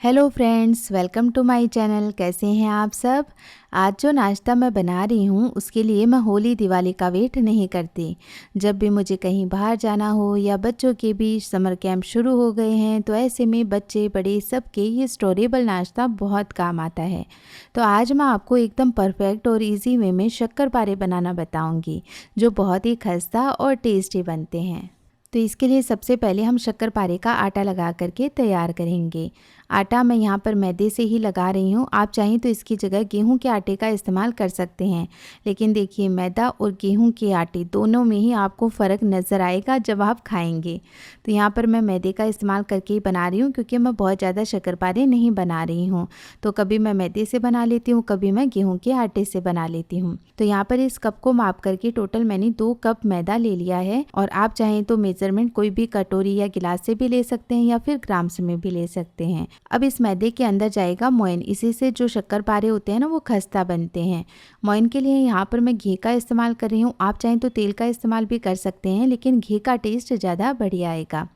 Hello friends, welcome to my channel. कैसे हैं आप सब। आज जो नाश्ता मैं बना रही हूँ उसके लिए मैं होली दिवाली का वेट नहीं करती। जब भी मुझे कहीं बाहर जाना हो या बच्चों के भी समर कैंप शुरू हो गए हैं तो ऐसे में बच्चे बड़े सबके ये स्टोरेबल नाश्ता बहुत काम आता है। तो आज मैं आपको एकदम परफेक्ट और इजी वे में शक्करपारे बनाना बताऊँगी जो बहुत ही खस्ता और टेस्टी बनते हैं। तो इसके लिए सबसे पहले हम शक्करपारे का आटा लगा करके तैयार करेंगे। आटा मैं यहाँ पर मैदे से ही लगा रही हूँ। आप चाहें तो इसकी जगह गेहूं के आटे का इस्तेमाल कर सकते हैं, लेकिन देखिए मैदा और गेहूं के आटे दोनों में ही आपको फ़र्क नज़र आएगा जब आप खाएंगे। तो यहाँ पर मैं मैदे का इस्तेमाल करके ही बना रही हूँ क्योंकि मैं बहुत ज़्यादा शक्करपारे नहीं बना रही हूँ। तो कभी मैं मैदे से बना लेती हूँ, कभी मैं गेहूँ के आटे से बना लेती हूँ। तो यहाँ पर इस कप को माप करके टोटल मैंने 2 कप मैदा ले लिया है। और आप चाहें तो मेजरमेंट कोई भी कटोरी या गिलास से भी ले सकते हैं या फिर ग्राम्स में भी ले सकते हैं। अब इस मैदे के अंदर जाएगा मोइन। इसी से जो शक्करपारे होते हैं ना वो खस्ता बनते हैं। मोइन के लिए यहाँ पर मैं घी का इस्तेमाल कर रही हूँ। आप चाहें तो तेल का इस्तेमाल भी कर सकते हैं, लेकिन घी का टेस्ट ज़्यादा बढ़िया आएगा।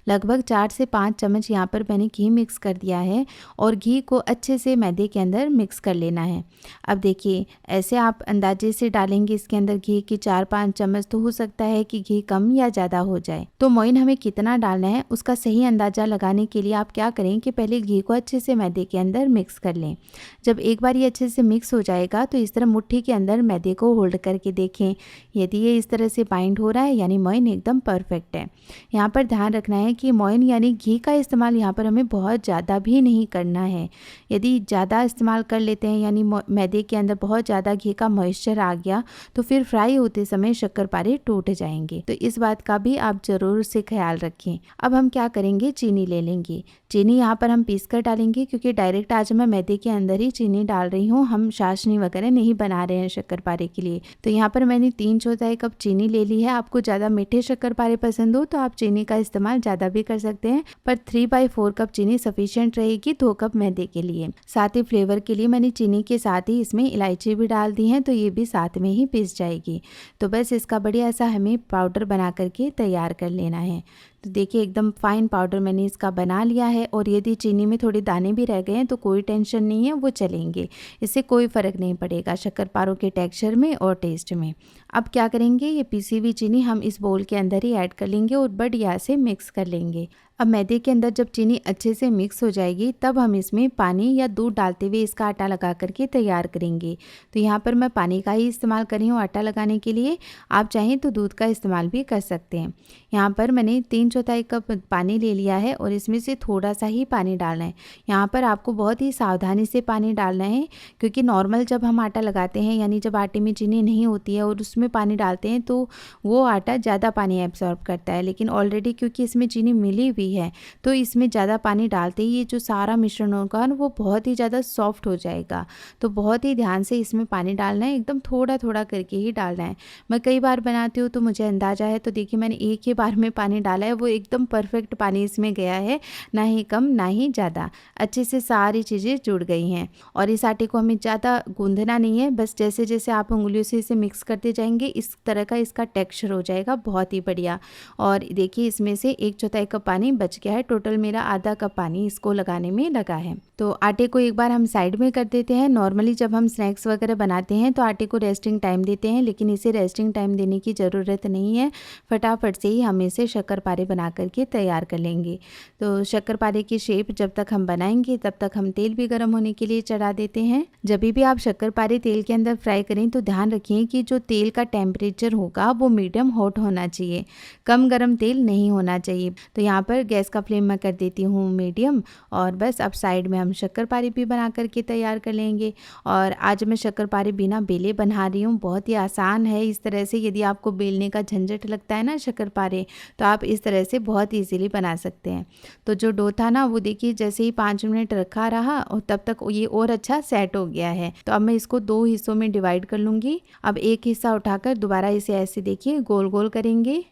लगभग 4 से 5 चम्मच यहाँ पर मैंने घी मिक्स कर दिया है और घी को अच्छे से मैदे के अंदर मिक्स कर लेना है। अब देखिए ऐसे आप अंदाजे से डालेंगे इसके अंदर घी की 4-5 चम्मच, तो हो सकता है कि घी कम या ज़्यादा हो जाए। तो मोइन हमें कितना डालना है उसका सही अंदाज़ा लगाने के लिए आप क्या करें कि पहले घी को अच्छे से मैदे के अंदर मिक्स कर लें। जब एक बार ये अच्छे से मिक्स हो जाएगा तो इस तरह मुट्ठी के अंदर मैदे को होल्ड करके देखें। यदि ये इस तरह से बाइंड हो रहा है यानी मोइन एकदम परफेक्ट है। यहाँ पर ध्यान रखना है कि मोइन यानी घी का इस्तेमाल यहाँ पर हमें बहुत ज़्यादा भी नहीं करना है। यदि ज़्यादा इस्तेमाल कर लेते हैं यानी मैदे के अंदर बहुत ज़्यादा घी का मॉइस्चर आ गया तो फिर फ्राई होते समय शक्करपारे टूट जाएंगे। तो इस बात का भी आप ज़रूर से ख्याल रखें। अब हम क्या करेंगे, चीनी ले लेंगे। चीनी यहाँ पर हम पीस कर डालेंगे क्योंकि डायरेक्ट आज मैं मैदे के अंदर ही चीनी डाल रही हूँ। हम चाशनी वगैरह नहीं बना रहे हैं शक्करपारे के लिए। तो यहाँ पर मैंने 3/4 कप चीनी ले ली है। आपको ज़्यादा मीठे शक्करपारे पसंद हो तो आप चीनी का इस्तेमाल ज़्यादा भी कर सकते हैं, पर 3/4 कप चीनी सफिशिएंट रहेगी 2 कप मैदे के लिए। साथ ही फ्लेवर के लिए मैंने चीनी के साथ ही इसमें इलायची भी डाल दी है, तो ये भी साथ में ही पिस जाएगी। तो बस इसका बढ़िया सा हमें पाउडर बना करके तैयार कर लेना है। तो देखिए एकदम फाइन पाउडर मैंने इसका बना लिया है। और यदि चीनी में थोड़े दाने भी रह गए हैं तो कोई टेंशन नहीं है, वो चलेंगे। इससे कोई फ़र्क नहीं पड़ेगा शक्करपारों के टेक्सचर में और टेस्ट में। अब क्या करेंगे, ये पिसी हुई चीनी हम इस बोल के अंदर ही ऐड कर लेंगे और बढ़िया से मिक्स कर लेंगे। अब मैदे के अंदर जब चीनी अच्छे से मिक्स हो जाएगी तब हम इसमें पानी या दूध डालते हुए इसका आटा लगा करके तैयार करेंगे। तो यहाँ पर मैं पानी का ही इस्तेमाल कर रही हूँ आटा लगाने के लिए। आप चाहें तो दूध का इस्तेमाल भी कर सकते हैं। यहाँ पर मैंने 3/4 कप पानी ले लिया है और इसमें से थोड़ा सा ही पानी डालना है। यहाँ पर आपको बहुत ही सावधानी से पानी डालना है क्योंकि नॉर्मल जब हम आटा लगाते हैं यानी जब आटे में चीनी नहीं होती है और उसमें पानी डालते हैं तो वो आटा ज़्यादा पानी एब्जॉर्ब करता है। लेकिन ऑलरेडी क्योंकि इसमें चीनी मिली हुई है तो इसमें ज़्यादा पानी डालते ही ये जो सारा मिश्रण होगा वो बहुत ही ज़्यादा सॉफ्ट हो जाएगा। तो बहुत ही ध्यान से इसमें पानी डालना है, एकदम थोड़ा थोड़ा करके ही डालना है। मैं कई बार बनाती हूँ तो मुझे अंदाज़ा है। तो देखिए मैंने एक ही बार में पानी डाला है, वो एकदम परफेक्ट पानी इसमें गया है, ना ही कम ना ही ज़्यादा। अच्छे से सारी चीज़ें जुड़ गई हैं। और इस आटे को हमें ज़्यादा गूंदना नहीं है, बस जैसे जैसे आप उंगलियों से इसे मिक्स करते जाएंगे इस तरह का इसका टेक्सचर हो जाएगा, बहुत ही बढ़िया। और देखिए इसमें से 1/4 कप पानी बच गया है। टोटल मेरा आधा कप पानी इसको लगाने में लगा है। तो आटे को एक बार हम साइड में कर देते हैं। नॉर्मली जब हम स्नैक्स वगैरह बनाते हैं तो आटे को रेस्टिंग टाइम देते हैं, लेकिन इसे रेस्टिंग टाइम देने की ज़रूरत नहीं है। फटाफट से ही हम इसे शक्करपारे बना करके तैयार कर लेंगे। तो शक्करपारे की शेप जब तक हम बनाएंगे तब तक हम तेल भी गर्म होने के लिए चढ़ा देते हैं। जब भी आप शक्करपारे तेल के अंदर फ्राई करें तो ध्यान रखिए कि जो तेल का टेम्परेचर होगा वो मीडियम हॉट होना चाहिए, कम गर्म तेल नहीं होना चाहिए। तो यहाँ पर गैस का फ्लेम मैं कर देती हूँ मीडियम। और बस अब साइड में हम शक्करपारे भी बना करके तैयार कर लेंगे। और आज मैं शक्करपारे बिना बेले बना रही हूँ, बहुत ही आसान है इस तरह से। यदि आपको बेलने का झंझट लगता है ना शक्करपारे, तो आप इस तरह से बहुत ईजीली बना सकते हैं। तो जो डो था ना वो देखिए जैसे ही 5 मिनट रखा रहा और तब तक ये और अच्छा सेट हो गया है। तो अब मैं इसको 2 हिस्सों में डिवाइड कर लूँगी। अब एक हिस्सा उठाकर दोबारा इसे ऐसे देखिए गोल गोल करेंगे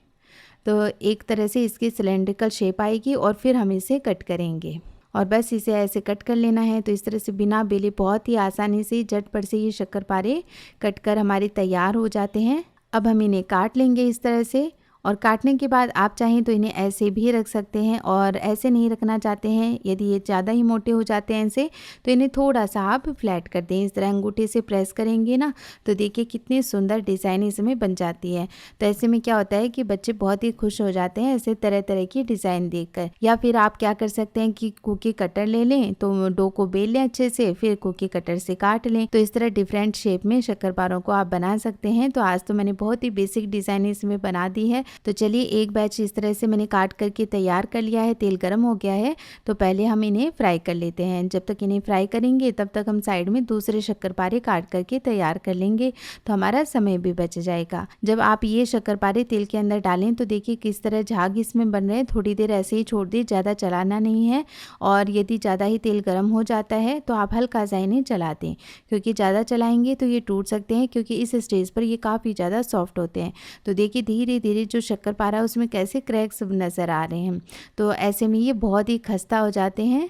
तो एक तरह से इसकी सिलेंड्रिकल शेप आएगी और फिर हम इसे कट करेंगे। और बस इसे ऐसे कट कर लेना है। तो इस तरह से बिना बेले बहुत ही आसानी से झटपट से ये शक्करपारे कट कर हमारे तैयार हो जाते हैं। अब हम इन्हें काट लेंगे इस तरह से। और काटने के बाद आप चाहें तो इन्हें ऐसे भी रख सकते हैं, और ऐसे नहीं रखना चाहते हैं, यदि ये ज़्यादा ही मोटे हो जाते हैं इनसे, तो इन्हें थोड़ा सा आप फ्लैट कर दें। इस तरह अंगूठे से प्रेस करेंगे ना तो देखिए कितनी सुंदर डिज़ाइन इसमें बन जाती है। तो ऐसे में क्या होता है कि बच्चे बहुत ही खुश हो जाते हैं ऐसे तरह तरह की डिज़ाइन देखकर। या फिर आप क्या कर सकते हैं कि कुकी कटर ले लें, तो डो को बेल लें अच्छे से, फिर कुकी कटर से काट लें। तो इस तरह डिफरेंट शेप में शक्करपारों को आप बना सकते हैं। तो आज तो मैंने बहुत ही बेसिक डिज़ाइन इसमें बना दी है। तो चलिए एक बैच इस तरह से मैंने काट करके तैयार कर लिया है। तेल गर्म हो गया है, तो पहले हम इन्हें फ्राई कर लेते हैं। जब तक इन्हें फ्राई करेंगे तब तक हम साइड में दूसरे शक्करपारे काट करके तैयार कर लेंगे, तो हमारा समय भी बच जाएगा। जब आप ये शक्करपारे तेल के अंदर डालें तो देखिए किस तरह झाग इसमें बन रहे हैं। थोड़ी देर ऐसे ही छोड़ दिए, ज़्यादा चलाना नहीं है। और यदि ज़्यादा ही तेल गर्म हो जाता है तो आप हल्का सा इन्हें चला दें, क्योंकि ज़्यादा चलाएंगे तो ये टूट सकते हैं, क्योंकि इस स्टेज पर ये काफ़ी ज़्यादा सॉफ्ट होते हैं। तो देखिए धीरे धीरे जो शक्करपारा है उसमें कैसे क्रैक्स नज़र आ रहे हैं। तो ऐसे में ये बहुत ही खस्ता हो जाते हैं।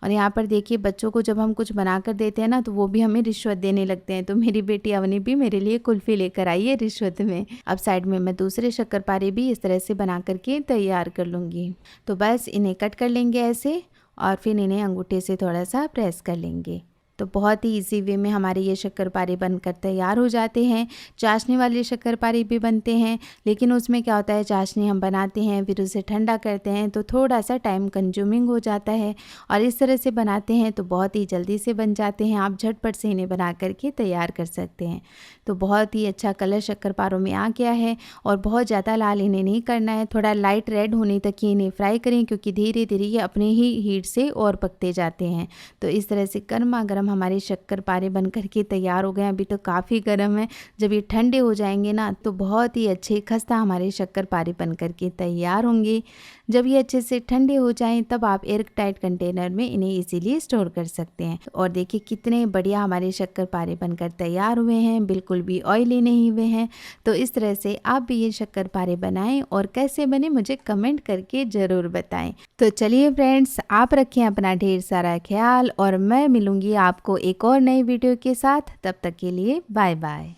और यहाँ पर देखिए बच्चों को जब हम कुछ बना कर देते हैं ना तो वो भी हमें रिश्वत देने लगते हैं। तो मेरी बेटी अवनी भी मेरे लिए कुल्फ़ी लेकर आई है रिश्वत में। अब साइड में मैं दूसरे शक्करपारे भी इस तरह से बना करके तैयार कर लूँगी। तो बस इन्हें कट कर लेंगे ऐसे, और फिर इन्हें अंगूठे से थोड़ा सा प्रेस कर लेंगे। तो बहुत ही इजी वे में हमारे ये शक्करपारे बनकर तैयार हो जाते हैं। चाशनी वाले शक्करपारे भी बनते हैं, लेकिन उसमें क्या होता है, चाशनी हम बनाते हैं फिर उसे ठंडा करते हैं तो थोड़ा सा टाइम कंज्यूमिंग हो जाता है। और इस तरह से बनाते हैं तो बहुत ही जल्दी से बन जाते हैं। आप झटपट से इन्हें बना करके तैयार कर सकते हैं। तो बहुत ही अच्छा कलर शक्करपारों में आ गया है, और बहुत ज़्यादा लाल इन्हें नहीं करना है, थोड़ा लाइट रेड होने तक ही इन्हें फ्राई करें, क्योंकि धीरे धीरे ये अपने ही हीट से और पकते जाते हैं। तो इस तरह से गर्मा गर्म हमारे शक्करपारे बन करके तैयार हो गए हैं। अभी तो काफ़ी गर्म है, जब ये ठंडे हो जाएंगे ना तो बहुत ही अच्छे खस्ता हमारे शक्करपारे बन करके तैयार होंगे। जब ये अच्छे से ठंडे हो जाएं तब आप एयर टाइट कंटेनर में इन्हें इजीली स्टोर कर सकते हैं। और देखिए कितने बढ़िया हमारे शक्करपारे बनकर तैयार हुए हैं, बिल्कुल भी ऑयली नहीं हुए हैं। तो इस तरह से आप भी ये शक्करपारे बनाएं, और कैसे बने मुझे कमेंट करके ज़रूर बताएं। तो चलिए फ्रेंड्स, आप रखें अपना ढेर सारा ख्याल, और मैं मिलूँगी आपको एक और नई वीडियो के साथ। तब तक के लिए बाय बाय।